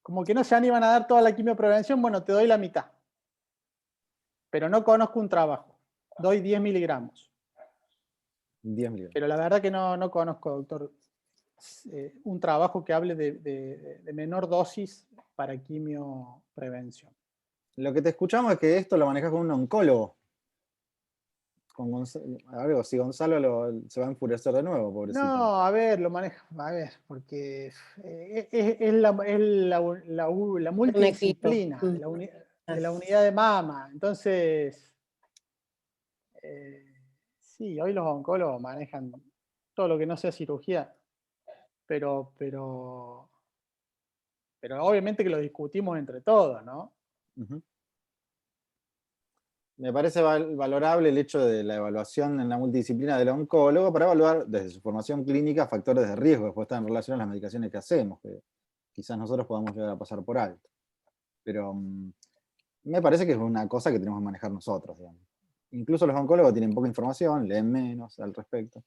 como que no se animan a dar toda la quimioprevención, bueno, te doy la mitad. Pero no conozco un trabajo. Doy 10 miligramos. 10 miligramos. Pero la verdad que no conozco, doctor, un trabajo que hable de menor dosis para quimioprevención. Lo que te escuchamos es que esto lo manejas con un oncólogo. Si Gonzalo se va a enfurecer de nuevo, pobrecito. No, a ver, lo maneja, porque es la multidisciplina de la unidad de mama. Entonces, sí, hoy los oncólogos manejan todo lo que no sea cirugía, pero obviamente que lo discutimos entre todos, ¿no? Uh-huh. Me parece valorable el hecho de la evaluación en la multidisciplina del oncólogo para evaluar desde su formación clínica factores de riesgo que después están en relación a las medicaciones que hacemos, que quizás nosotros podamos llegar a pasar por alto. Pero me parece que es una cosa que tenemos que manejar nosotros, digamos. Incluso los oncólogos tienen poca información, leen menos al respecto.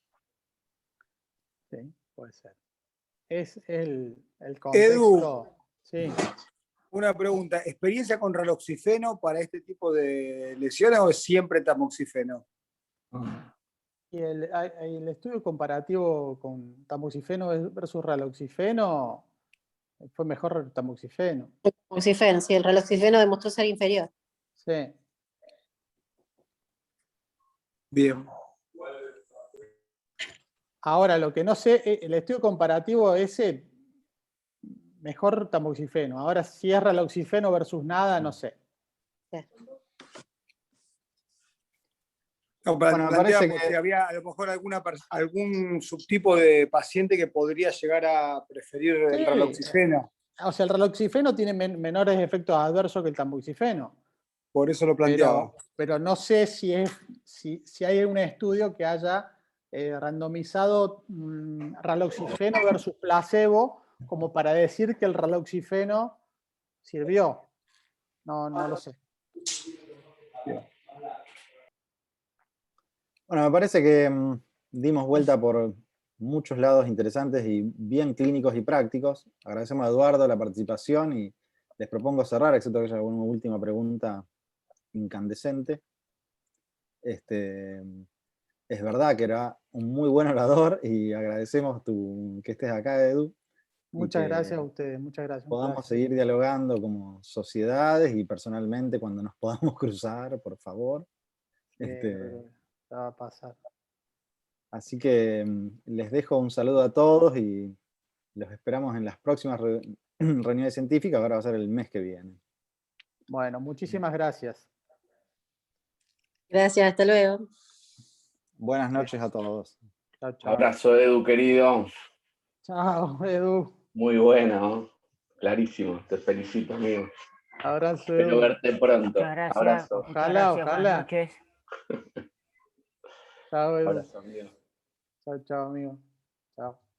Sí, puede ser. Es el contexto. Edu, Sí. una pregunta. ¿Experiencia con raloxifeno para este tipo de lesiones o es siempre tamoxifeno? Y el estudio comparativo con tamoxifeno versus raloxifeno fue mejor tamoxifeno. Tamoxifeno, sí, el raloxifeno demostró ser inferior. Sí. Bien. Ahora, lo que no sé, el estudio comparativo ese, mejor tamoxifeno. Ahora, si es raloxifeno versus nada, no sé. No, Bueno, me parece que había a lo mejor algún subtipo de paciente que podría llegar a preferir el Sí. raloxifeno. O sea, el raloxifeno tiene menores efectos adversos que el tamoxifeno. Por eso lo planteaba. Pero no sé si hay un estudio que haya randomizado raloxifeno versus placebo como para decir que el raloxifeno sirvió. No lo sé. Bueno, me parece que dimos vuelta por muchos lados interesantes y bien clínicos y prácticos. Agradecemos a Eduardo la participación y les propongo cerrar, excepto que haya alguna última pregunta incandescente. Es verdad que era un muy buen orador y agradecemos que estés acá, Edu. Muchas gracias a ustedes, muchas gracias. Podamos seguir dialogando como sociedades y personalmente cuando nos podamos cruzar, por favor. Va a pasar. Así que les dejo un saludo a todos y los esperamos en las próximas reuniones científicas, ahora va a ser el mes que viene. Bueno, muchísimas gracias. Gracias, hasta luego. Buenas noches a todos. Chao, chao. Abrazo, Edu, querido. Chao, Edu. Muy bueno, clarísimo. Te felicito, amigo. Abrazo, Espero Edu. verte pronto. Muchas gracias. Abrazo. Ojalá. Buenas noches. Chao, Edu. Abrazo, amigo. Chao, amigo. Chao.